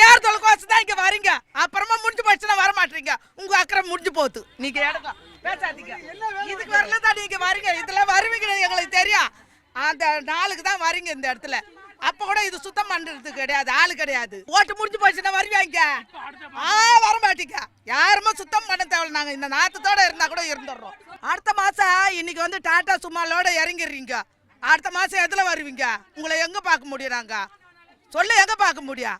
தேர்தல் கோசம் தான் இங்க வரீங்க, அப்புறமா முடிஞ்சு போச்சுன்னா வர மாட்டீங்க. உங்க அக்கறை முடிஞ்சு போகுது. நீங்க எடுங்க பேசாதீங்க. இதுக்கு வரல தான் நீங்க வரீங்க. இதெல்லாம் வருவீங்க எங்களுக்கு தெரியும். அந்த நாளுக்கு தான் வரீங்க இந்த இடத்துல. அப்ப கூட இது சுத்தம் பண்றது கிடையாது, ஆளு கிடையாது. ஓட்டு முடிஞ்சு போச்சுன்னா வருவாங்க, வர மாட்டீங்க. யாருமே சுத்தம் பண்ண தேவை. நாங்க இந்த நாத்தத்தோட இருந்தா கூட இருந்துடுறோம். அடுத்த மாசம் இன்னைக்கு வந்து டாடா சும்மாலோட இறங்கிடுறீங்க. அடுத்த மாசம் எதுல வருவீங்க? உங்களை எங்க பார்க்க முடியும்? நாங்க சொல்ல எங்க பார்க்க முடியும்?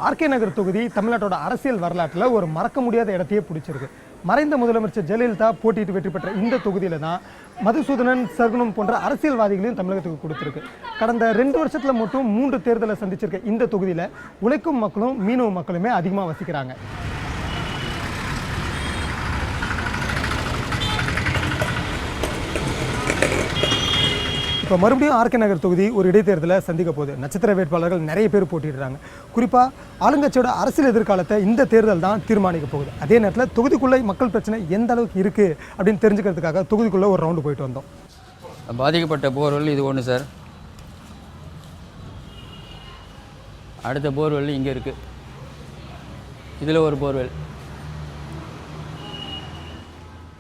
ஆர்கே நகர் தொகுதி தமிழ்நாட்டோட அரசியல் வரலாற்றில் ஒரு மறக்க முடியாத இடத்தையே பிடிச்சிருக்கு. மறைந்த முதலமைச்சர் ஜெயலலிதா போட்டியிட்டு வெற்றி பெற்ற இந்த தொகுதியில தான் மதுசூதனன், சகுனம் போன்ற அரசியல்வாதிகளையும் தமிழகத்துக்கு கொடுத்துருக்கு. கடந்த 2 வருஷத்துல மட்டும் 3 தேர்தலை சந்திச்சிருக்க இந்த தொகுதியில உழைக்கும் மக்களும் மீனவ மக்களுமே அதிகமாக வசிக்கிறாங்க. இப்போ மறுபடியும் ஆர்கே நகர் தொகுதி ஒரு இடைத்தேர்தலை சந்திக்க போகுது. நட்சத்திர வேட்பாளர்கள் நிறைய பேர் போட்டிடுறாங்க. குறிப்பாக ஆளுங்கட்சியோட அரசியல் எதிர்காலத்தை இந்த தேர்தல் தான் தீர்மானிக்க போகுது. அதே நேரத்தில் தொகுதிக்குள்ளே மக்கள் பிரச்சனை எந்த அளவுக்கு இருக்குது அப்படின்னு தெரிஞ்சுக்கிறதுக்காக தொகுதிக்குள்ளே ஒரு ரவுண்டு போயிட்டு வந்தோம். பாதிக்கப்பட்ட போர்வெல் இது ஒன்று சார். அடுத்த போர்வெல் இங்கே இருக்குது. இதில் ஒரு போர்வெல்.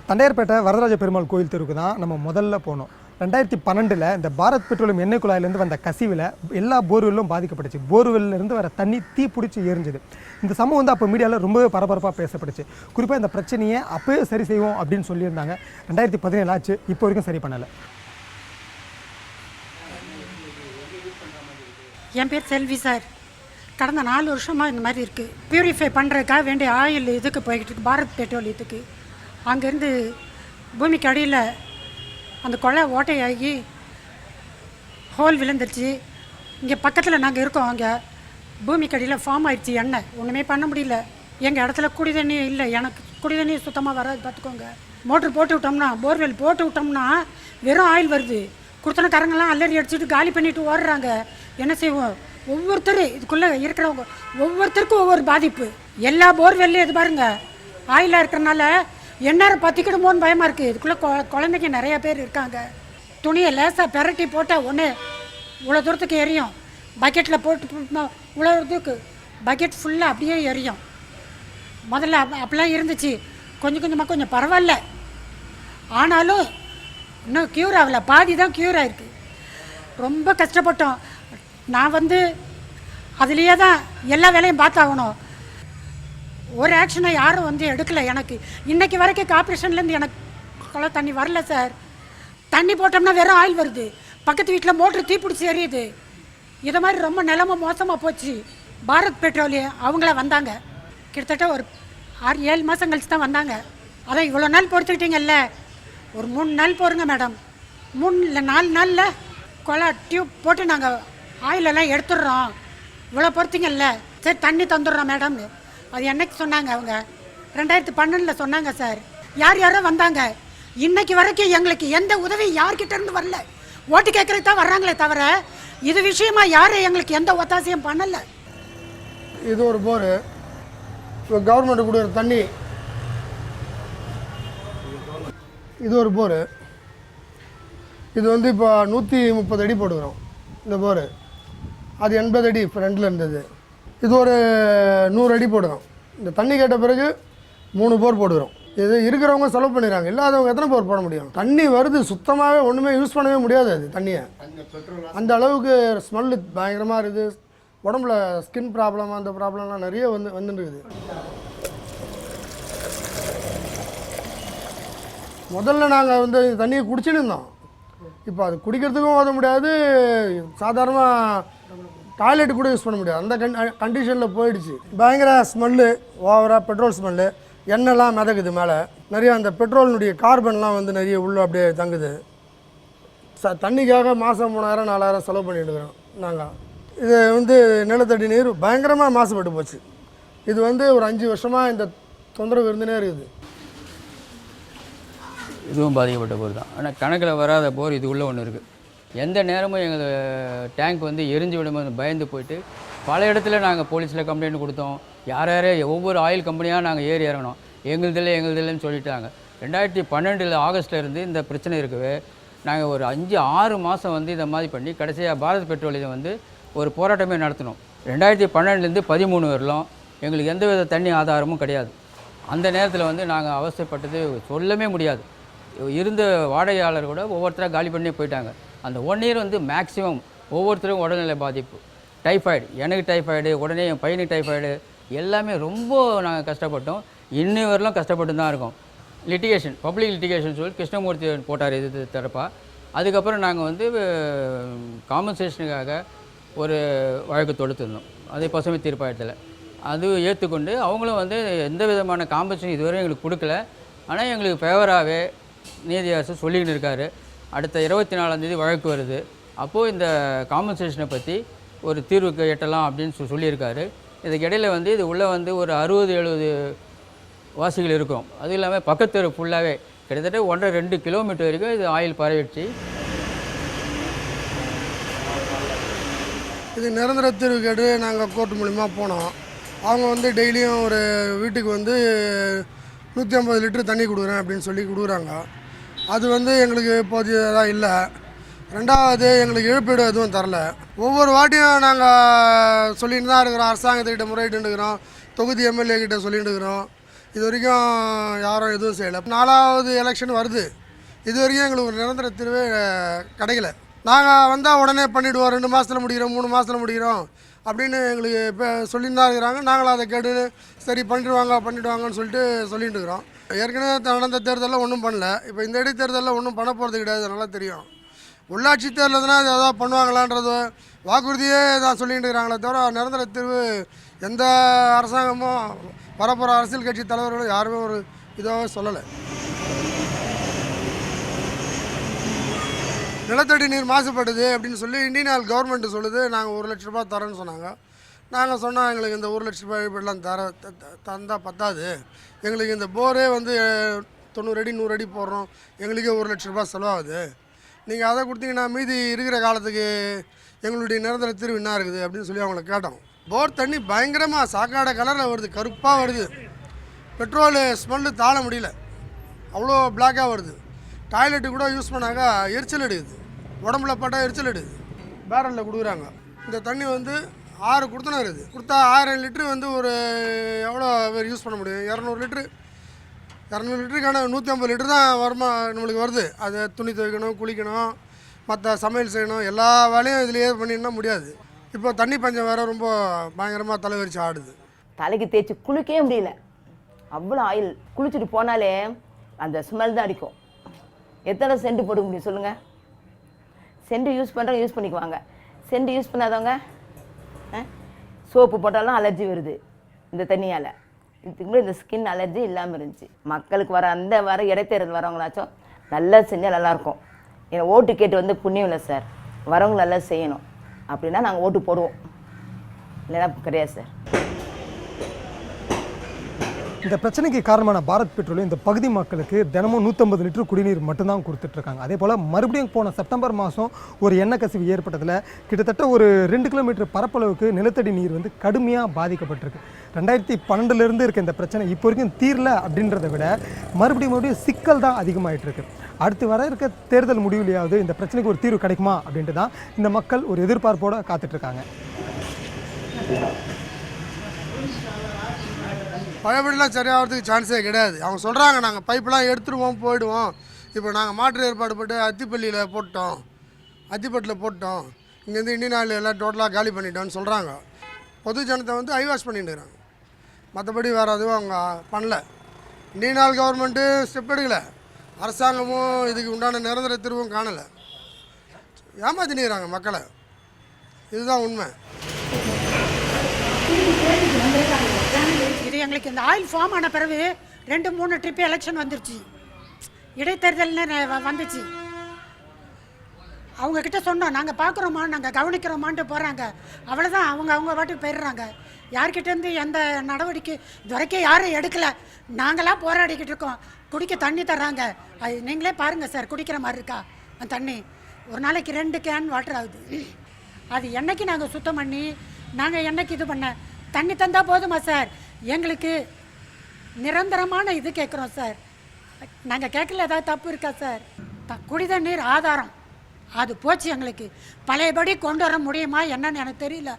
தண்டையார்பேட்டை வரதராஜ பெருமாள் கோயில் தெருவுக்கு தான் நம்ம முதல்ல போனோம். 2012 இந்த பாரத் பெட்ரோலியம் எண்ணெய் குழாயிலேருந்து வந்த கசிவில் எல்லா போர்வெல்லும் பாதிக்கப்பட்டுச்சு. போர்வெல்லிருந்து வர தண்ணி தீ பிடிச்சி எரிஞ்சுது. இந்த சம்பவம் வந்து அப்போ மீடியாவில் ரொம்பவே பரபரப்பாக பேசப்பட்டுச்சு. குறிப்பாக இந்த பிரச்சனையை அப்போயே சரி செய்வோம் அப்படின்னு சொல்லியிருந்தாங்க. 2017 ஆச்சு, இப்போ வரைக்கும் சரி பண்ணலை. என் பேர் செல்வி சார். கடந்த 4 வருஷமாக இந்த மாதிரி இருக்குது. பியூரிஃபை பண்ணுறதுக்காக வேண்டிய ஆயில் இதுக்கு போய்கிட்டு இருக்கு, பாரத் பெட்ரோலியத்துக்கு. அங்கேருந்து பூமிக்கு அடியில் அந்த குழா ஓட்டையாகி ஹோல் விழுந்துருச்சு. இங்கே பக்கத்தில் நாங்கள் இருக்கோம். அங்கே பூமிக்கு அடியில் ஃபார்ம் ஆயிடுச்சு எண்ணெய். ஒன்றுமே பண்ண முடியல. எங்கள் இடத்துல குடி தண்ணி இல்லை. எனக்கு குடி தண்ணி சுத்தமாக வராது, பார்த்துக்கோங்க. மோட்ரு போட்டு விட்டோம்னா, போர்வெல் போட்டு விட்டோம்னா வெறும் ஆயில் வருது. குடுத்தனக்காரங்கெல்லாம் அல்லடி அடிச்சுட்டு காலி பண்ணிட்டு ஓடுறாங்க. என்ன செய்வோம்? ஒவ்வொருத்தரும் இதுக்குள்ளே இருக்கிறவங்க ஒவ்வொருத்தருக்கும் ஒவ்வொரு பாதிப்பு. எல்லா போர்வெல்லையும் இது பாருங்கள் ஆயிலாக இருக்கிறனால எந்நேரம் பற்றிக்கிடுமோன்னு பயமாக இருக்குது. இதுக்குள்ளே குழந்தைங்க நிறையா பேர் இருக்காங்க. துணியை லேசாக பெரட்டி போட்டால் ஒன்று இவ்வளோ தூரத்துக்கு எரியும். பக்கெட்டில் போட்டு இவ்வளோ தூரத்துக்கு பக்கெட் ஃபுல்லாக அப்படியே எரியும். முதல்ல அப்படிலாம் இருந்துச்சு. கொஞ்சம் கொஞ்சமாக கொஞ்சம் பரவாயில்ல. ஆனாலும் இன்னும் க்யூர் ஆகலை. பாதி தான் க்யூர் ஆகிருக்கு. ரொம்ப கஷ்டப்பட்டோம். நான் வந்து அதுலேயே தான் எல்லா வேலையும் பார்த்தாகணும். ஒரு ஆக்ஷனை யாரும் வந்து எடுக்கலை. எனக்கு இன்றைக்கி வரைக்கும் கார்பரேஷன்லேருந்து எனக்கு குள தண்ணி வரல சார். தண்ணி போட்டோம்னா வெறும் ஆயில் வருது. பக்கத்து வீட்டில் மோட்ரு தீப்பிடிச்சி எரியுது. இதை மாதிரி ரொம்ப நிலமை மோசமாக போச்சு. பாரத் பெட்ரோலியம் அவங்கள வந்தாங்க. கிட்டத்தட்ட ஒரு 6-7 மாதம் கழிச்சு தான் வந்தாங்க. அதான் இவ்வளோ நாள் பொறுத்துக்கிட்டீங்கல்ல, ஒரு 3 நாள் போருங்க மேடம். 3 இல்லை 4 நாளில் குழா டியூப் போட்டு நாங்கள் ஆயிலெல்லாம் எடுத்துடுறோம். இவ்வளோ பொறுத்திங்கல்ல, சரி தண்ணி தந்துடுறோம் மேடம்னு. அது என்னைக்கு சொன்னாங்க? அவங்க 2012 சொன்னாங்க சார். யார் யாரோ வந்தாங்க. இன்னைக்கு வரைக்கும் எங்களுக்கு எந்த உதவி யார்கிட்ட இருந்து வரல. ஓட்டு கேட்கறதுக்கு தான் வர்றாங்களே தவிர இது விஷயமா யாரும் எங்களுக்கு எந்த ஒத்தாசையும் பண்ணலை. இது ஒரு போர். இப்போ கவர்மெண்ட் கொடுக்குற தண்ணி இது ஒரு போர். இது வந்து இப்போ 130 அடி போடுகிறோம் இந்த போர். அது 80 அடி ஃப்ரெண்டில் இருந்தது. இது ஒரு 100 அடி போடுறோம். இந்த தண்ணி கேட்ட பிறகு 3 போர் போடுகிறோம். இது இருக்கிறவங்க செலவு பண்ணிடுறாங்க. இல்லாதவங்க எத்தனை போர் போட முடியும்? தண்ணி வருது, சுத்தமாகவே ஒன்றுமே யூஸ் பண்ணவே முடியாது. அது தண்ணியை அந்த அளவுக்கு ஸ்மெல்லு பயங்கரமாக இருக்குது. உடம்புல ஸ்கின் ப்ராப்ளம் அந்த ப்ராப்ளம்லாம் நிறைய வந்துருக்குது. முதல்ல நாங்கள் வந்து தண்ணியை குடிச்சுன்னு இருந்தோம். இப்போ அது குடிக்கிறதுக்கும் ஓத முடியாது. சாதாரணமாக டாய்லெட்டு கூட யூஸ் பண்ண முடியாது. அந்த கண்டிஷனில் போயிடுச்சு. பயங்கர ஸ்மெல்லு, ஓவராக பெட்ரோல் ஸ்மெல்லு. எண்ணெய்லாம் மிதக்குது மேலே. நிறைய அந்த பெட்ரோலினுடைய கார்பன்லாம் வந்து நிறைய உள்ளே அப்படியே தங்குது. தண்ணிக்காக மாதம் 3000 4000 செலவு பண்ணிட்டு இருக்கிறோம் நாங்கள். இது வந்து நிலத்தடி நீர் பயங்கரமாக மாசுபட்டு போச்சு. இது வந்து ஒரு 5 வருஷமாக இந்த தொந்தரவு இருந்துனே இருக்குது. இதுவும் பாதிக்கப்பட்ட போர் தான். ஆனால் கணக்கில் வராத போர் இது உள்ள ஒன்று இருக்குது. எந்த நேரமும் எங்கள் டேங்க் வந்து எரிஞ்சு விடும்போது பயந்து போயிட்டு பல இடத்துல நாங்கள் போலீஸில் கம்ப்ளைண்ட் கொடுத்தோம். யார் ஒவ்வொரு ஆயில் கம்பெனியாக நாங்கள் ஏறி இறங்கணும். எங்களுதில்லைன்னு சொல்லிட்டாங்க. 2012 ஆகஸ்ட்டில் இருந்து இந்த பிரச்சனை இருக்கவே நாங்கள் ஒரு 5-6 மாதம் வந்து இதை மாதிரி பண்ணி கடைசியாக பாரத் பெட்ரோலியம் வந்து ஒரு போராட்டமே நடத்தினோம். 2012லேருந்து 13 வரலும் எங்களுக்கு எந்த வித தண்ணி ஆதாரமும் கிடையாது. அந்த நேரத்தில் வந்து நாங்கள் அவசரப்பட்டது சொல்லவே முடியாது. இருந்த வாடகையாளர் கூட ஒவ்வொருத்தராக காலி பண்ணி போயிட்டாங்க. அந்த 1 இயர் வந்து மேக்ஸிமம் ஒவ்வொருத்தரும் உடல்நிலை பாதிப்பு, டைஃபாய்டு, எனக்கு டைஃபாய்டு, உடனே என் பையனுக்கு டைஃபாய்டு, எல்லாமே ரொம்ப நாங்கள் கஷ்டப்பட்டோம். இன்னி வரலும் கஷ்டப்பட்டு தான் இருக்கோம். லிட்டிகேஷன், பப்ளிக் லிட்டிகேஷன் சொல்லி கிருஷ்ணமூர்த்தி போட்டார் இது தரப்பா. அதுக்கப்புறம் நாங்கள் வந்து காம்பன்சேஷனுக்காக ஒரு வழக்கு தொடுத்திருந்தோம். அதே பசுமை தீர்ப்பாயத்தில் அது ஏற்றுக்கொண்டு அவங்களும் வந்து எந்த விதமான காம்பன்சேஷன் இதுவரை எங்களுக்கு கொடுக்கல. ஆனால் எங்களுக்கு ஃபேவராகவே நீதியரசர் சொல்லிக்கிட்டு இருக்கார். அடுத்த 24ஆம் தேதி வழக்கு வருது. அப்போது இந்த காம்பன்சேஷனை பற்றி ஒரு தீர்வுக்கு எட்டலாம் அப்படின்னு சொல்லியிருக்காரு. இதுக்கு இடையில் வந்து இது உள்ளே வந்து ஒரு 60-70 வாசிகள் இருக்கும். அதுவும் இல்லாமல் பக்கத்தெரு ஃபுல்லாகவே கிட்டத்தட்ட 1.5-2 கிலோமீட்டர் வரைக்கும் இது ஆயில் பரவிடுச்சு. இது நிரந்தர தீர்வு கேட்டு நாங்கள் கோர்ட் மூலிமா போனோம். அவங்க வந்து டெய்லியும் ஒரு வீட்டுக்கு வந்து 150 லிட்டர் தண்ணி கொடுக்குறேன் அப்படின்னு சொல்லி கொடுக்குறாங்க. அது வந்து எங்களுக்கு போதியதாக இல்லை. ரெண்டாவது எங்களுக்கு இழப்பீடு எதுவும் தரல. ஒவ்வொரு வாட்டியும் நாங்கள் சொல்லிட்டு தான் இருக்கிறோம். அரசாங்கத்துக்கிட்ட முறையிட்டு இருக்கிறோம், தொகுதி எம்எல்ஏ கிட்ட சொல்லிட்டு இருக்கிறோம். இது வரைக்கும் யாரும் எதுவும் செய்யலை. 4வது எலெக்ஷன் வருது. இது வரைக்கும் எங்களுக்கு ஒரு நிரந்தர தீர்வே கிடைக்கல. நாங்கள் வந்தால் உடனே பண்ணிவிடுவோம், 2 மாதத்தில் முடிக்கிறோம், 3 மாதத்தில் முடிக்கிறோம் அப்படின்னு எங்களுக்கு இப்போ சொல்லிட்டு தான் இருக்கிறாங்க. நாங்களும் அதை கேட்டு சரி பண்ணிவிடுவாங்கன்னு சொல்லிட்டு இருக்கிறோம். ஏற்கனவே நடந்த தேர்தலில் ஒன்றும் பண்ணல. இப்போ இந்த இடைத்தேர்தலில் ஒன்றும் பண்ண போகிறது கிடையாது, நல்லா தெரியும். உள்ளாட்சி தேர்தல்னா அது எதாவது பண்ணுவாங்களான்றது வாக்குறுதியே தான் சொல்லிட்டு இருக்கிறாங்களே தவிர நிரந்தர தீர்வு எந்த அரசாங்கமும் வரப்போகிற அரசியல் கட்சி தலைவர்களும் யாருமே ஒரு இதாக சொல்லலை. நிலத்தடி நீர் மாசுபடுது அப்படின்னு சொல்லி இந்தியன் ஆயில் கவர்மெண்ட்டு சொல்லுது. நாங்கள் 1 லட்ச ரூபா தரேன்னு சொன்னாங்க. நாங்கள் சொன்னோம் எங்களுக்கு இந்த 1 லட்ச ரூபாய் இப்படிலாம் தந்தால் பத்தாது. எங்களுக்கு இந்த போரே வந்து 90 அடி 100 அடி போடுறோம், எங்களுக்கே 1 லட்ச ரூபா செலவாகுது. நீங்கள் அதை கொடுத்தீங்கன்னா மீதி இருக்கிற காலத்துக்கு எங்களுடைய நிரந்தர தீர்வு என்ன இருக்குது அப்படின்னு சொல்லி அவங்கள கேட்டோம். போர் தண்ணி பயங்கரமாக சாக்காடை கலரில் வருது, கருப்பாக வருது. பெட்ரோலு ஸ்மெல்லு தாழ முடியல, அவ்வளோ பிளாக்காக வருது. டாய்லெட்டு கூட யூஸ் பண்ணாக்கா எரிச்சல் எடுக்குது, உடம்புல பட்டால் எரிச்சல் எடுக்குது. பேரலில் கொடுக்குறாங்க. இந்த தண்ணி வந்து 6 கொடுத்தனம் இருக்குது. கொடுத்தா 1000 லிட்ரு வந்து ஒரு எவ்வளோ பேர் யூஸ் பண்ண முடியும்? 200 லிட்டருக்கான 150 லிட்டர் தான் நம்மளுக்கு வருது. அதை துணி துவைக்கணும், குளிக்கணும், மற்ற சமையல் செய்யணும், எல்லா வேலையும் இதுலேயே பண்ணினா முடியாது. இப்போ தண்ணி பஞ்சம் வேறு ரொம்ப பயங்கரமாக தலைவரிச்சு ஆடுது. தலைக்கு தேய்ச்சி குளிக்கவே முடியல, அவ்வளோ ஆயில். குளிச்சுட்டு போனாலே அந்த ஸ்மெல் தான் அடிக்கும். எத்தனை சென்ட் போட முடியும் சொல்லுங்கள்? சென்ட் யூஸ் பண்ணுறவங்க யூஸ் பண்ணிக்குவாங்க, சென்ட் யூஸ் பண்ணாதவங்க சோப்பு போட்டாலும் அலர்ஜி வருது இந்த தண்ணியால். இதுக்கு முன்னாடி இந்த ஸ்கின் அலர்ஜி இல்லாமல் இருந்துச்சு. மக்களுக்கு வர இடைத்தேர்தல் வரவங்களாச்சும் நல்லா செஞ்சால் நல்லாயிருக்கும். ஏன்னா ஓட்டு கேட்டு வந்து புண்ணியம் இல்லை சார், வரவங்க நல்லா செய்யணும் அப்படின்னா நாங்கள் ஓட்டு போடுவோம், இல்லைன்னா கிடையாது சார். இந்த பிரச்சனைக்கு காரணமான பாரத் பெட்ரோலியம் இந்த பகுதி மக்களுக்கு தினமும் 150 லிட்டர் குடிநீர் மட்டும்தான் கொடுத்துட்ருக்காங்க. அதே போல் மறுபடியும் போன செப்டம்பர் மாதம் ஒரு எண்ணெய் கசிவு ஏற்பட்டதில் கிட்டத்தட்ட ஒரு 2 கிலோமீட்டர் பரப்பளவுக்கு நிலத்தடி நீர் வந்து கடுமையாக பாதிக்கப்பட்டிருக்கு. 2012 இருக்க இந்த பிரச்சனை இப்போ வரைக்கும் தீரல அப்படின்றத விட மறுபடியும் சிக்கல் தான் அதிகமாகிட்டு இருக்கு. அடுத்து வர இருக்க தேர்தல் முடிவுலையாவது இந்த பிரச்சனைக்கு ஒரு தீர்வு கிடைக்குமா அப்படின்ட்டு தான் இந்த மக்கள் ஒரு எதிர்பார்ப்போடு காத்துட்ருக்காங்க. பழையபடிலாம் சரியாகிறதுக்கு சான்ஸே கிடையாது. அவங்க சொல்கிறாங்க நாங்கள் பைப்பெலாம் எடுத்துருவோம் போயிடுவோம். இப்போ நாங்கள் மாற்று ஏற்பாடு போட்டு அத்திப்பட்டில் போட்டோம், இங்கேருந்து இந்தியன் ஆயில் எல்லாம் டோட்டலாக காலி பண்ணிட்டோம்னு சொல்கிறாங்க. பொது ஜனத்தை வந்து ஐவாஷ் பண்ணிட்டு இருக்காங்க, மற்றபடி வேறு எதுவும் அவங்க பண்ணல. இந்தியன் ஆயில் கவர்மெண்ட்டு ஸ்டெப் எடுக்கலை, அரசாங்கமும் இதுக்கு உண்டான நிரந்தர தீர்வும் காணலை, ஏமாத்தினிக்கிறாங்க மக்களை. இதுதான் உண்மை. இது எங்களுக்கு இந்த ஆயில் ஃபார்ம் ஆன பிறகு 2-3 ட்ரிப் எலெக்ஷன் வந்துருச்சு, இடைத்தேர்தல்னு வந்துச்சு. அவங்கக்கிட்ட சொன்னோம், நாங்கள் பார்க்குறோமா, நாங்கள் கவனிக்கிறோமான்ட்டு போகிறாங்க. அவ்வளோதான், அவங்க பாட்டுக்கு போயிடுறாங்க. யார்கிட்டேருந்து எந்த நடவடிக்கை இது வரைக்கும் யாரும் எடுக்கலை. நாங்களாம் போராடிக்கிட்டு இருக்கோம். குடிக்க தண்ணி தர்றாங்க, அது நீங்களே பாருங்கள் சார், குடிக்கிற மாதிரி இருக்கா அந்த தண்ணி. ஒரு நாளைக்கு 2 கேன் வாட்டர் ஆகுது. அது என்னைக்கு நாங்கள் சுத்தம் பண்ணி நாங்கள் என்னைக்கு இது பண்ண தண்ணி தந்தால் போதுமா சார்? எங்களுக்கு நிரந்தரமான இது கேட்குறோம் சார். நாங்கள் கேட்கல ஏதாவது தப்பு இருக்கா சார்? குடித நீர் ஆதாரம் அது போச்சு. எங்களுக்கு பழையபடி கொண்டு வர முடியுமா என்னன்னு எனக்கு தெரியல.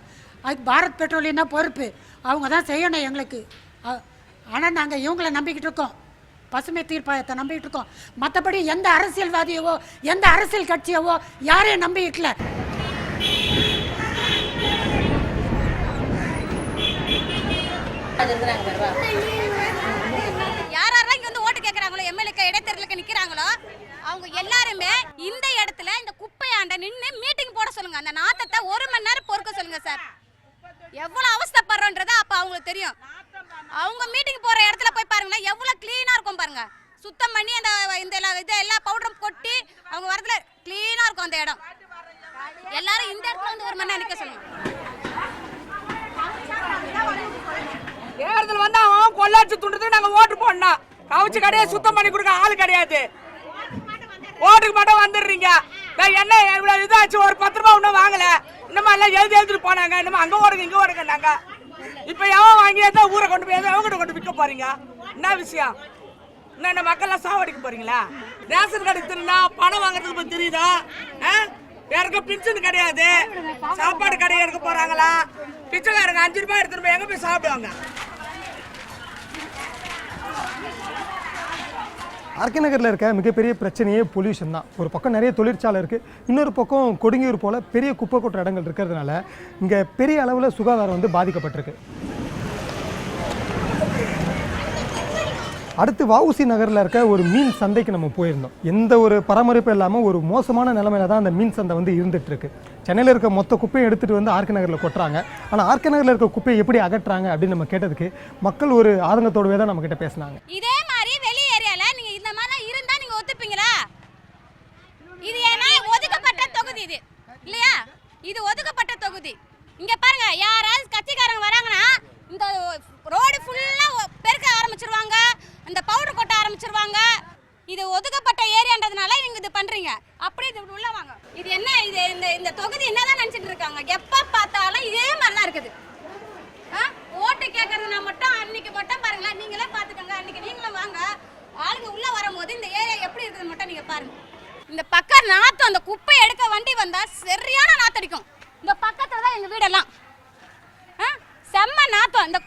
அதுக்கு பாரத் பெட்ரோலியம் தான் பொறுப்பு, அவங்க தான் செய்யணும் எங்களுக்கு. ஆனால் நாங்கள் இவங்கள நம்பிக்கிட்டு இருக்கோம், பசுமை தீர்ப்பாயத்தை நம்பிக்கிட்டு இருக்கோம். மற்றபடி எந்த அரசியல்வாதியவோ எந்த அரசியல் கட்சியவோ யாரையும் நம்பிக்கிட்டல. யாரெல்லாம் இங்க வந்து ஓட்டு கேட்கறாங்களோ, எம்எல்ஏ இடைத்தேர்தலுக்கு நிக்கிறாங்களோ, அவங்க எல்லாருமே இந்த இடத்துல இந்த குப்பையாண்ட நின்று மீட்டிங் போட சொல்லுங்க. அந்த நாத்தத்தை 1 மணி நேரம் பொறுக்க சொல்லுங்க சார். எவ்வளவு அவஸ்தைப்படுறோன்றத அப்ப அவங்களுக்கு தெரியும். அவங்க மீட்டிங் போற இடத்துல போய் பாருங்க, எவ்வளவு கிளீனா இருக்கும் பாருங்க. சுத்தம் பண்ணி அந்த இந்த எல்லா பவுடரும் கொட்டி அவங்க வரதுல கிளீனா இருக்கும் அந்த இடம். எல்லாரும் இந்த இடத்துல வந்து 1 மணி நேரம் நிக்க சொல்லுங்க. தேர்தல் வந்தா அவன் கொள்ளாச்சு துண்டுறதுக்கு நாங்க ஓட்டு போடணும். கவுச்சு கடையை சுத்தம் பண்ணி கொடுக்க ஆள் கிடையாது. ஓட்டுக்கு மட்டும் வந்துடுறீங்க. என்ன இவ்வளவு இதாச்சு, ஒரு 10 ரூபாய் இன்னும் வாங்கல, இன்னும் எல்லாம் எழுதிட்டு போனாங்க. இன்னும் அங்க ஓடுங்க இங்க ஓடுங்கன்னாங்க. இப்ப எவன் வாங்கி ஊரை கொண்டு போய் அவங்க கொண்டு விற்க போறீங்க? என்ன விஷயம்? என்ன மக்கள்லாம் சாவடிக்க போறீங்களா? ரேஷன் கடை திருநா பணம் வாங்குறதுக்கு தெரியுதா? யாருக்க பின்ஷன் கிடையாது, சாப்பாடு கடை எடுக்க போறாங்களா? பிச்சைக்காரங்க 5 ரூபாய் எடுத்துட்டு போய் எங்க போய் சாப்பிடுவாங்க? ஆர்கே நகரில் இருக்க மிகப்பெரிய பிரச்சனையே பொல்யூஷன் தான். ஒரு பக்கம் நிறைய தொழிற்சாலை இருக்குது, இன்னொரு பக்கம் கொடுங்கியூர் போல் பெரிய குப்பை கொட்டுற இடங்கள் இருக்கிறதுனால இங்கே பெரிய அளவில் சுகாதாரம் வந்து பாதிக்கப்பட்டிருக்கு. அடுத்து வஉசி நகரில் இருக்க ஒரு மீன் சந்தைக்கு நம்ம போயிருந்தோம். எந்த ஒரு பராமரிப்பும் இல்லாமல் ஒரு மோசமான நிலைமையில தான் அந்த மீன் சந்தை வந்து இருந்துகிட்ருக்கு. சென்னையில் இருக்க மொத்த குப்பையை எடுத்துகிட்டு வந்து ஆர்கே நகரில் கொட்டுறாங்க. ஆனால் ஆர்கே நகரில் இருக்க குப்பையை எப்படி அகற்றுறாங்க அப்படின்னு நம்ம கேட்டதுக்கு மக்கள் ஒரு ஆதங்கத்தோடவே தான் நம்மக்கிட்ட பேசினாங்க. இதே மாதிரி வெளி ஏரியால நீங்க இந்த மாதிரி இருந்தா நீங்க ஒத்துப்பீங்களா? இது ஏன்னா ஒதுக்கப்பட்ட தொகுதி இது இல்லையா? இது ஒதுக்கப்பட்ட தொகுதி. இங்க பாருங்க, யாராவது கட்சிக்காரங்க வராங்கன்னா இந்த ரோடு ஃபுல்லா பெருக்க ஆரம்பிச்சிருவாங்க, இந்த பவுடர் கொட்ட ஆரம்பிச்சிருவாங்க. இது ஒதுக்கப்பட்ட ஏரியான்றதுனால நீங்க இது பண்றீங்க. அப்படி இது உள்ள வாங்க. இது என்ன, இது இந்த தொகுதி என்னதான் நினைச்சிட்டு இருக்காங்க? எப்ப பார்த்தாலும் இதே மாதிரி தான் இருக்குது. ஓட்டு கேட்கறதுனா மட்டும் அன்னைக்கு மட்டும் பாருங்களேன், நீங்களே பாத்துக்கோங்க. அன்னைக்கு நீங்களும் வாங்க, ஆளுங்க உள்ள வரும்போது இந்த ஏரியா எப்படி இருக்குது மட்டும் நீங்க பாருங்க. இந்த பக்கம் நாத்தம், அந்த குப்பை எடுக்க வண்டி வந்தா சரியான நாத்தடிக்கும். இந்த பக்கத்துல தான் எங்க வீடெல்லாம் செம்ம நாத்தம். இந்த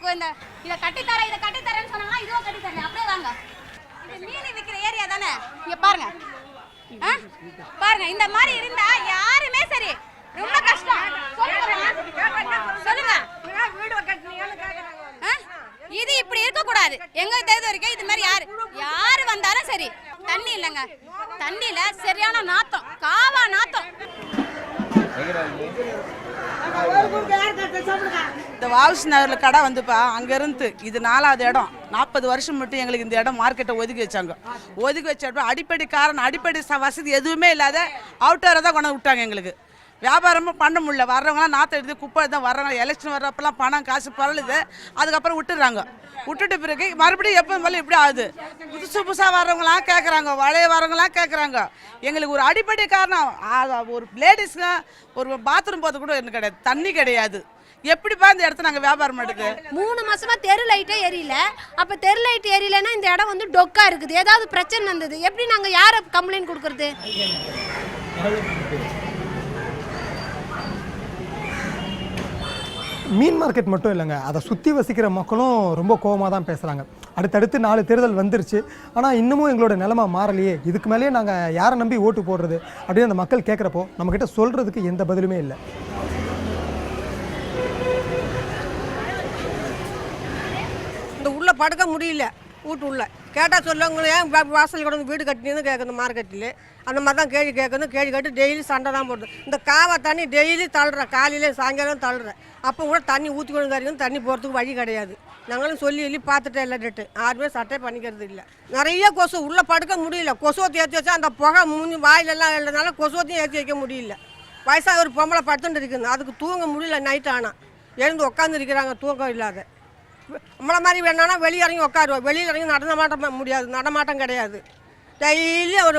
இதை கட்டித்தரேன்னு சொன்னாங்கன்னா இதுவும் கட்டித்தரேன். அப்படியே வாங்க, இது மீன் விற்கிற ஏரியா தானே. இங்க பாருங்க, பாருங்க இந்த மாதிரி இருந்தா யாருமே சரி ரொம்ப கஷ்டம். சொல்லுங்க, இது இப்படி இருக்க கூடாது. எங்க தெரிஞ்ச வரைக்கும் இது மாதிரி யாரு வந்தாலும் சரி, தண்ணி இல்லைங்க, தண்ணியில சரியான நாத்தம், காவா நாத்தம். இந்த வஉசி நகரில் கடை வந்துப்பா அங்கேருந்து இது 4வது இடம். 40 வருஷம் மட்டும் எங்களுக்கு இந்த இடம் மார்க்கெட்டை ஒதுக்கி வச்சாங்க. ஒதுக்கி வச்சப்போ அடிப்படை வசதி எதுவுமே இல்லாத அவுட்டரை தான் கொண்டு விட்டாங்க. எங்களுக்கு வியாபாரமும் பண்ண முடியல. வர்றவங்களாம் நாற்று எடுத்து குப்பை தான் வர்றாங்க. எலெக்ஷன் வர்றப்பெல்லாம் பணம் காசு பரலுது, அதுக்கப்புறம் விட்டுடுறாங்க. விட்டுட்டு பிறகு மறுபடியும் எப்போ போல இப்படி ஆகுது. புதுசாக வர்றவங்களாம் கேட்குறாங்க, பழைய வரவங்களாம் கேட்குறாங்க. எங்களுக்கு ஒரு அடிப்படை காரணம், ஒரு லேடிஸ்க்கு ஒரு பாத்ரூம் போகிறது கூட எனக்கு கிடையாது, தண்ணி கிடையாது. எப்படிப்பா இந்த இடத்த நாங்கள் வியாபாரம் எடுக்கு? 3 மாசமா தெரு லைட்டே எரியல. அப்ப தெரு லைட் எரியலன்னா இந்த இடம் வந்து டொக்கா இருக்குது. ஏதாவது பிரச்சனை வந்தது எப்படி நாங்க யார கம்ப்ளைண்ட் கொடுக்கறது? மீன் மார்க்கெட் மட்டும் இல்லைங்க, அதை சுற்றி வசிக்கிற மக்களும் ரொம்ப கோபமாக தான் பேசுகிறாங்க. அடுத்தடுத்து 4 தேர்தல் வந்துருச்சு, ஆனால் இன்னமும் எங்களோட நிலைமை மாறலையே, இதுக்கு மேலேயே நாங்கள் யாரை நம்பி ஓட்டு போடுறது அப்படின்னு அந்த மக்கள் கேட்குறப்போ நம்மக்கிட்ட சொல்கிறதுக்கு எந்த பதிலுமே இல்லை. இந்த உள்ளே படுக்க முடியல, வீட்டு உள்ள கேட்டால் சொல்லுவாங்க, ஏன் வாசல் கூட வீடு கட்டினு கேட்குது மார்க்கெட்டில். அந்த மாதிரி தான் கேள்வி கேட்கணும். கேள்வி கேட்டு டெய்லி சண்டை தான் போடுது. இந்த காவா தண்ணி டெய்லி தள்ளுறேன், காலையில் சாயங்காலம் தள்ளுறேன். அப்போ கூட தண்ணி ஊற்றிக்கொண்டு தண்ணி போகிறதுக்கு வழி கிடையாது. நாங்களும் சொல்லி பார்த்துட்டே இல்லை டேட்டு யாருமே சட்டை பண்ணிக்கிறது இல்லை. நிறைய கொசு உள்ளே படுக்க முடியல. கொசுவத்தை ஏற்றி வச்சா அந்த புகை மூஞ்சி வாயிலெல்லாம் எழுதுனால கொசுவத்தையும் ஏற்றி வைக்க முடியல. வயசாக ஒரு பொம்பளை படுத்துட்டு இருக்குது, அதுக்கு தூங்க முடியல. நைட் ஆனால் எழுந்து உட்காந்துருக்கிறாங்க தூக்கம் இல்லாத. நம்மளை மாதிரி வேணான்னா வெளியே இறங்கி உட்காருவோம். வெளியில் இறங்கி நடமாட்டம் முடியாது, நடமாட்டம் கிடையாது. டெய்லி ஒரு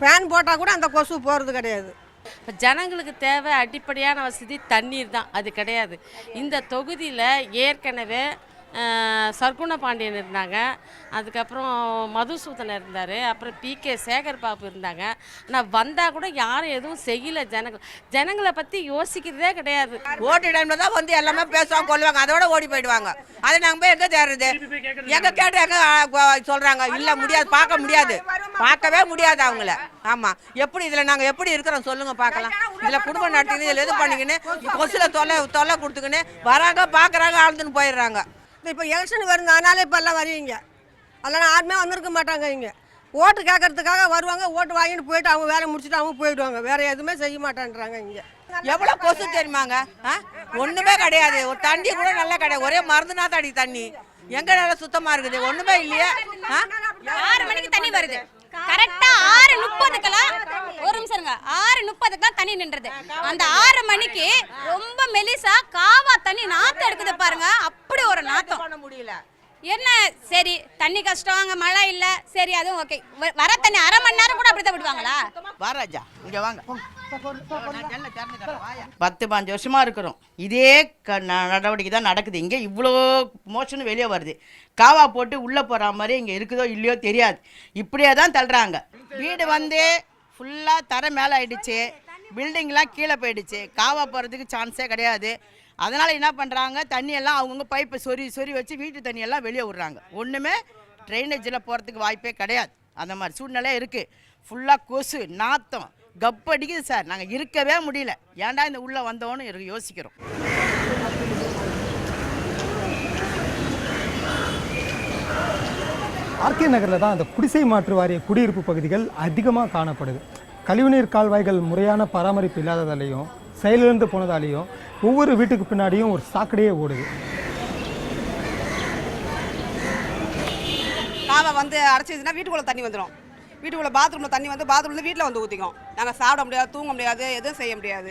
ஃபேன் போட்டால் கூட அந்த கொசு போகிறது கிடையாது. இப்போ ஜனங்களுக்கு தேவை அடிப்படையான வசதி தண்ணீர் தான், அது கிடையாது. இந்த தொகுதியில் ஏற்கனவே சர்க்குண பாண்டியன் இருந்தாங்க, அதுக்கப்புறம் மதுசூதன் இருந்தார், அப்புறம் PK சேகர் பாபு இருந்தாங்க. ஆனால் வந்தால் கூட யாரும் எதுவும் செய்யலை. ஜனங்களை பற்றி யோசிக்கிறதே கிடையாது. ஓட்டு டைமில் தான் வந்து எல்லாமே பேசுவாங்க கொள்வாங்க, அதோட ஓடி போயிடுவாங்க. அதை நாங்கள் போய் எங்கே தேடுறது? எங்கே கேட்டு எங்கே சொல்கிறாங்க இல்லை முடியாது, பார்க்க முடியாது, பார்க்கவே முடியாது அவங்கள. ஆமாம், எப்படி இதில் நாங்கள் எப்படி இருக்கிறோம் சொல்லுங்கள் பார்க்கலாம். இதில் குடும்பம் நடத்திக்கின்னு இதில் இது பண்ணிக்கின்னு கொசுல தொல்லை கொடுத்துக்கின்னு வராங்க, பார்க்குறாங்க, ஆழ்ந்துன்னு போயிடுறாங்க. இப்போ எலெக்ஷன் வருங்க, அதனால இப்போ எல்லாம் வருவீங்க. அதெல்லாம் யாருமே வந்திருக்க மாட்டாங்க. இங்கே ஓட்டு கேட்கறதுக்காக வருவாங்க, ஓட்டு வாங்கிட்டு போயிட்டு அவங்க வேலை முடிச்சுட்டு அவங்க போயிடுவாங்க. வேற எதுவுமே செய்ய மாட்டேன்றாங்க. இங்கே எவ்வளோ கொசு தெரியுமாங்க? ஒன்றுமே கிடையாது. ஒரு தண்ணி கூட நல்லா கிடையாது, ஒரே மருந்துனா தடி தண்ணி. எங்கே நல்லா சுத்தமாக இருக்குது? ஒன்றுமே இல்லையே. 6 மணிக்கு தண்ணி வருது, கரெக்டா 6:30க்கெல்லாம் ஒரு நிமிஷம் இருங்க, 6:30க்கெல்லாம் தண்ணி நின்றது. அந்த 6 மணிக்கு ரொம்ப மெலிசா காவா தண்ணி நாத்தம் எடுக்குது பாருங்க, அப்படி ஒரு நாத்தம். முடியல என்ன சரி, தண்ணி கஷ்டம், அங்கே மழை இல்லை, சரி அதுவும் ஓகே. வர தண்ணி 1/2 மணி நேரம் கூட அப்படிதான் விடுவாங்களா? வாராஜா இங்கே வாங்க. 10-15 வருஷமாக இருக்கிறோம், இதே நடவடிக்கை தான் நடக்குது. இங்கே இவ்வளோ மோஷன் வெளியே வருது. காவா போட்டு உள்ளே போகிற மாதிரி இங்கே இருக்குதோ இல்லையோ தெரியாது, இப்படியே தான் தள்ளுறாங்க. வீடு வந்து ஃபுல்லாக தர மேலே ஆயிடுச்சு, பில்டிங்லாம் கீழே போயிடுச்சு, காவா போகிறதுக்கு சான்ஸே கிடையாது. அதனால் என்ன பண்ணுறாங்க, தண்ணியெல்லாம் அவங்கவுங்க பைப்பை சொறி வச்சு வீட்டு தண்ணியெல்லாம் வெளியே விட்றாங்க. ஒன்றுமே ட்ரைனேஜில் போகிறதுக்கு வாய்ப்பே கிடையாது. அந்த மாதிரி சூழ்நிலை இருக்குது. ஃபுல்லாக கொசு நாத்தம் கப் அடிக்குது சார். நாங்கள் இருக்கவே முடியல. ஏன்டா இந்த உள்ளே வந்தோன்னு யோசிக்கிறோம். RK நகரில் தான் அந்த குடிசை மாற்று வாரிய குடியிருப்பு பகுதிகள் அதிகமாக காணப்படுது. கழிவுநீர் கால்வாய்கள் முறையான பராமரிப்பு இல்லாததாலேயும் செயலிழந்து போனதாலேயும் ஒவ்வொரு வீட்டுக்கு பின்னாடியும் ஒரு சாக்கடையே ஓடுது. காவை வந்து அடைச்சிதுன்னா வீட்டுக்குள்ளே தண்ணி வந்துடும். வீட்டுக்குள்ளே பாத்ரூமில் தண்ணி வந்து பாத்ரூமில் வீட்டில் வந்து ஊற்றிக்கும். நாங்கள் சாப்பிட முடியாது, தூங்க முடியாது, எதுவும் செய்ய முடியாது.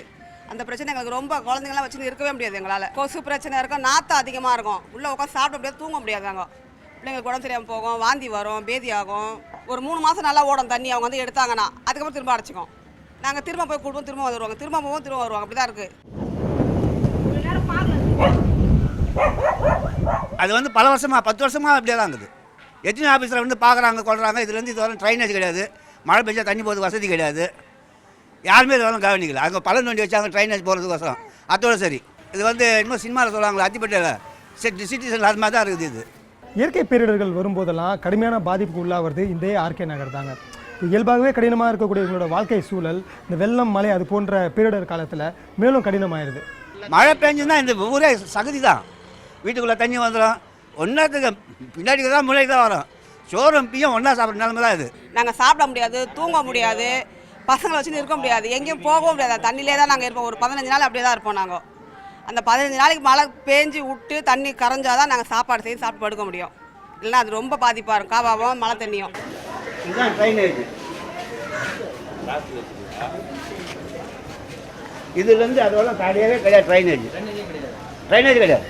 அந்த பிரச்சனை எங்களுக்கு ரொம்ப, குழந்தைங்களாம் வச்சுன்னு இருக்கவே முடியாது எங்களால். கொசு பிரச்சனை இருக்கும், நாற்றம் அதிகமாக இருக்கும், உள்ளே உட்காந்து சாப்பிட முடியாது, தூங்க முடியாது. நாங்கள் பிள்ளைங்களுக்கு உடம்பு சரியாமல் போகும், வாந்தி வரும், பேதி ஆகும். ஒரு 3 மாதம் நல்லா ஓடும் தண்ணி, அவங்க வந்து எடுத்தாங்கன்னா அதுக்கப்புறம் திரும்ப அடைச்சிக்கும். நாங்கள் திரும்ப போய் கொடுப்போம், திரும்ப வருவாங்க, திரும்ப போவோம், திரும்ப வருவாங்க. அப்படி தான் இருக்குது. அது வந்து பல வருஷமாக 10 வருஷமாக அப்படியே தான் இருக்குது. எத்தனை ஆஃபீஸில் வந்து பார்க்குறாங்க கொள்கிறாங்க. இதுலேருந்து இது வரும் ட்ரைனேஜ் கிடையாது, மழை பெஞ்சா தண்ணி போகிறது வசதி கிடையாது, யாருமே இது வரலாம் கவனிக்கல. அங்கே பலன் வண்டி வச்சாங்க ட்ரைனேஜ் போகிறதுக்கோசரம், அதோட சரி. இது வந்து இன்னும் சினிமாவில் சொல்லுவாங்களா அத்திப்பேட்டையில் சிட்டிசன் அது மாதிரி தான் இருக்குது. இது இயற்கை பேரிடர்கள் வரும்போதெல்லாம் கடுமையான பாதிப்புக்கு உள்ளாகிறது இந்த RK நகர் தாங்க. இயல்பாகவே கடினமாக இருக்கக்கூடிய இவங்களோட வாழ்க்கை சூழல் இந்த வெள்ளம் மழை அது போன்ற பேரிடர் காலத்தில் மேலும் கடினமாயிருது. மழை பெஞ்சுன்னா இந்த ஊரே சகதி தான். வீட்டுக்குள்ளே தண்ணி வந்துடும், ஒன்றாத்துக்கு பின்னாடி தான் முன்னாடி தான் வரும். சோறும் பியும் ஒன்றா சாப்பிட்ற நிலமை தான் இது. நாங்கள் சாப்பிட முடியாது, தூங்க முடியாது, பசங்களை வச்சுன்னு இருக்க முடியாது, எங்கேயும் போகவும் முடியாது. தண்ணியிலே தான் நாங்கள் இருப்போம். ஒரு 15 நாள் அப்படியே தான் இருப்போம். நாங்கள் அந்த 15 நாளைக்கு மழை பேஞ்சு விட்டு தண்ணி கரைஞ்சாதான் நாங்கள் சாப்பாடு செய்து சாப்பிட்டு படுக்க முடியும். இல்லைன்னா அது ரொம்ப பாதிப்பாக இருக்கும், காவாவும் மழை தண்ணியும். இதுதான் ட்ரைனேஜ். இதுலேருந்து அதோட கிடையவே கிடையாது. ட்ரைனேஜ் கிடையாது.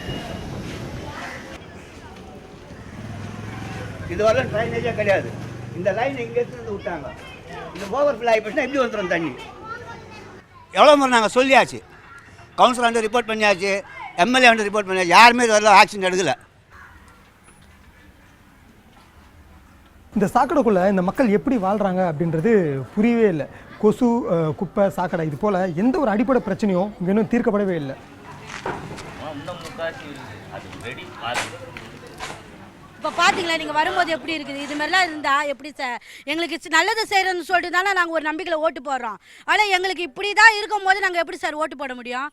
இது வரல ட்ரைனேஜே கிடையாது. இந்த லைன் இங்கே எடுத்து விட்டாங்க. இந்த ஓவர் ஃபில் ஆகி போச்சுன்னா எப்படி வந்துடும் தண்ணி? எவ்வளோ முறை நாங்கள் சொல்லியாச்சு, கவுன்சிலர் வந்து ரிப்போர்ட் பண்ணியாச்சு, MLA வந்து ரிப்போர்ட் பண்ணியாச்சு, யாருமே இது வரல ஆக்ஷன் எடுக்கலை. இந்த சாக்கடைக்குள்ளே இந்த மக்கள் எப்படி வாழ்கிறாங்க அப்படின்றது புரியவே இல்லை. கொசு, குப்பை, சாக்கடை இது போல் எந்த ஒரு அடிப்படை பிரச்சனையும் இங்கே இன்னும் தீர்க்கப்படவே இல்லை. இப்போ பார்த்தீங்களா நீங்கள் வரும்போது எப்படி இருக்குது? இது மாதிரிலாம் இருந்தால் எப்படி சார் எங்களுக்கு நல்லது செய்கிறோன்னு சொல்லிட்டு தானே நாங்கள் ஒரு நம்பிக்கையில் ஓட்டு போடுறோம். ஆனால் எங்களுக்கு இப்படி தான் இருக்கும்போது நாங்கள் எப்படி சார் ஓட்டு போட முடியும்?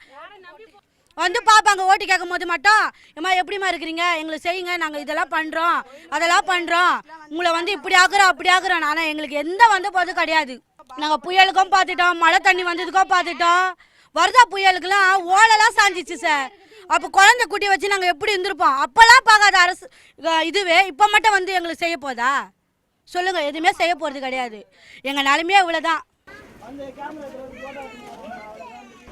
வந்து பார்ப்பாங்க, ஓட்டு கேட்கும் போது மட்டும் ஏம்மா எப்படிமா இருக்கிறீங்க, எங்களுக்கு செய்யுங்க, நாங்கள் இதெல்லாம் பண்ணுறோம் அதெல்லாம் பண்ணுறோம், உங்களை வந்து இப்படி ஆக்குறோம் அப்படி ஆக்குறோம். ஆனால் எங்களுக்கு எந்த வந்து போதும் கிடையாது. நாங்கள் புயலுக்கும் பார்த்துட்டோம், மழை தண்ணி வந்ததுக்கும் பார்த்துட்டோம். வருதா புயலுக்குலாம் ஓலெல்லாம் சாஞ்சிச்சு சார். அப்போ குழந்தை குட்டி வச்சு நாங்கள் எப்படி இருந்திருப்போம்? அப்போல்லாம் பார்க்காத அரசு இதுவே இப்போ மட்டும் வந்து எங்களுக்கு செய்ய போதா சொல்லுங்கள்? எதுவுமே செய்ய போகிறது கிடையாது. எங்கள் நிலைமையே இவ்வளோதான்.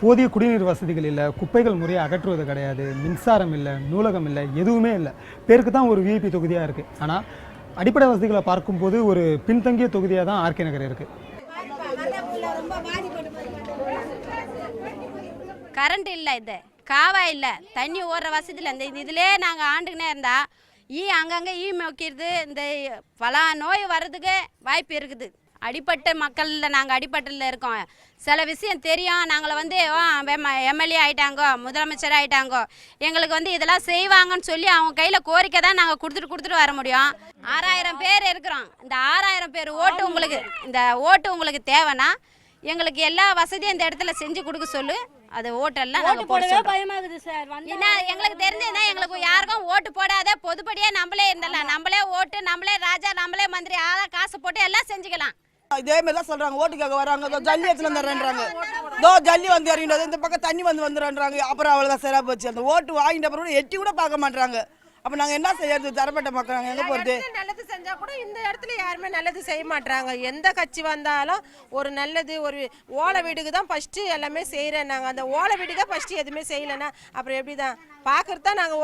போதிய குடிநீர் வசதிகள் இல்லை, குப்பைகள் முறையை அகற்றுவது கிடையாது, மின்சாரம் இல்லை, நூலகம் இல்லை, எதுவுமே இல்லை. பேருக்கு தான் ஒரு விஐபி தொகுதியாக இருக்குது. ஆனால் அடிப்படை வசதிகளை பார்க்கும்போது ஒரு பின்தங்கிய தொகுதியாக தான் ஆர்கே நகர் இருக்குது. கரண்ட் இல்லை, இது காவா இல்லை, தண்ணி ஓடுற வசதியில் இந்த இதிலே நாங்கள் ஆண்டுக்கினே இருந்தால் அங்கங்கே மொக்கிறது, இந்த பல நோய் வர்றதுக்கு வாய்ப்பு இருக்குது. அடிப்பட்ட மக்களில் நாங்கள் அடிப்பட்டில் இருக்கோம். சில விஷயம் தெரியும். நாங்களை வந்து எம்எல்ஏ ஆகிட்டாங்கோ, முதலமைச்சர் ஆகிட்டாங்கோ, எங்களுக்கு வந்து இதெல்லாம் செய்வாங்கன்னு சொல்லி அவங்க கையில் கோரிக்கை தான் நாங்கள் கொடுத்துட்டு வர முடியும். 6000 பேர் இருக்கிறோம். இந்த 6000 பேர் ஓட்டு உங்களுக்கு தேவைன்னா எங்களுக்கு எல்லா வசதியும் இந்த இடத்துல செஞ்சு கொடுக்க சொல்லு. அது ஓட்டெல்லாம் நாங்கள் போடவே பயமாகுது சார். என்ன எங்களுக்கு தெரிஞ்சதுன்னா எங்களுக்கு யாருக்கும் ஓட்டு போடாத, பொதுப்படியாக நம்மளே இருந்தலாம், நம்மளே ஓட்டு, நம்மளே ராஜா, நம்மளே மந்திரி, காசு போட்டு எல்லாம் செஞ்சுக்கலாம். இதே மாதிரி தான் சொல்றாங்க. ஓட்டுக்காக வராங்க, ஜல்லி எடுத்துட்டு வந்துடுறேன்றாங்க. ஜல்லி வந்து இறங்கிட்டு இந்த பக்கம் தண்ணி வந்துடுறாங்க. அப்புறம் அவ்வளோதான் சரியா போச்சு. அந்த ஓட்டு வாங்கிட்ட அப்புறம் எட்டி கூட பார்க்க மாட்டாங்க. அப்போ நாங்கள் என்ன செய்யறது? தரப்பட்ட மக்கள் நாங்கள் எங்கே போகிறது? நல்லது செஞ்சால் கூட இந்த இடத்துல யாருமே நல்லது செய்ய மாட்டாங்க. எந்த கட்சி வந்தாலும் ஒரு நல்லது, ஒரு ஓலை வீடுக்கு தான் ஃபஸ்ட்டு எல்லாமே செய்கிறேன். நாங்கள் அந்த ஓலை வீடுக்கு ஃபஸ்ட்டு எதுவுமே செய்யலைன்னா அப்புறம் எப்படி தான் பார்க்குறது தான். நாங்கள்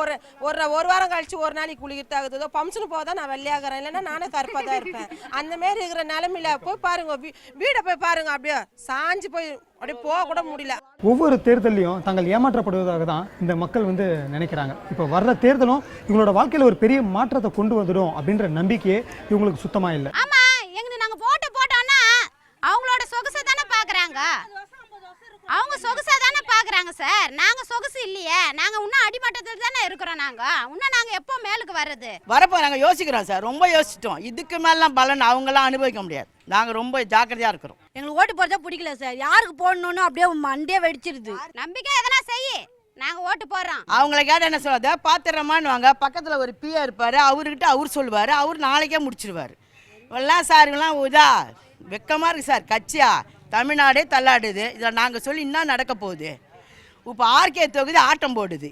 ஒரு வாரம் கழிச்சு ஒரு நாளைக்கு குளிக்கிறது ஆகுது. ஃபங்க்ஷனு போக தான் நான் வெள்ளையாகிறேன், இல்லைன்னா நானே கருப்பாக தான் இருப்பேன். அந்தமாரி இருக்கிற நிலமையில போய் பாருங்க, வீடை போய் பாருங்க, அப்படியே சாஞ்சு போய் அப்படியே போக கூட முடியல. ஒவ்வொரு தேர்தலையும் தாங்கள் ஏமாற்றப்படுவதாக தான் இந்த மக்கள் வந்து நினைக்கிறாங்க. இப்போ வர்ற தேர்தலும் இவங்களோட வாழ்க்கையில் ஒரு பெரிய மாற்றத்தை கொண்டு வந்துடும் அப்படின்ற நம்பிக்கையே இவங்களுக்கு சுத்தமாக இல்லை. ஆமா, எங்களுக்கு நாங்கள் போட்டோம்னா அவங்களோட சொகுசை தானே பார்க்குறாங்க. அவங்க சொகுசா தானே பார்க்குறாங்க சார். நாங்கள் சொகுசு இல்லையே, நாங்கள் இன்னும் அடிமட்டத்தில் தானே இருக்கிறோம். நாங்கள் எப்போ மேலுக்கு வர்றது? வரப்போ நாங்கள் யோசிக்கிறோம் சார், ரொம்ப யோசிச்சிட்டோம். இதுக்கு மேலாம் பலன் அவங்களாம் அனுபவிக்க முடியாது. நாங்கள் ரொம்ப ஜாக்கிரதையாக இருக்கிறோம். எங்களுக்கு ஓட்டு போடுறதா பிடிக்கல சார். யாருக்கு போடணும்னு அப்படியே மண்டே வெடிச்சிருது. நம்பிக்கை எதனா செய்ய நாங்கள் ஓட்டு போடுறோம். அவங்கள கேட்ட என்ன சொல்லாத, பார்த்துடுறோமான்னு வாங்க. பக்கத்தில் ஒரு பிஏ இருப்பார், அவர்கிட்ட அவர் சொல்லுவார், அவர் நாளைக்கே முடிச்சிடுவார். எல்லாம் சார் இவெல்லாம் இதா வெக்கமாக இருக்குது சார். கட்சியா தமிழ்நாடே தள்ளாடுது. இதில் நாங்கள் சொல்லி என்ன நடக்க போகுது? இப்போ ஆர்கே தொகுதி ஆட்டம் போடுது.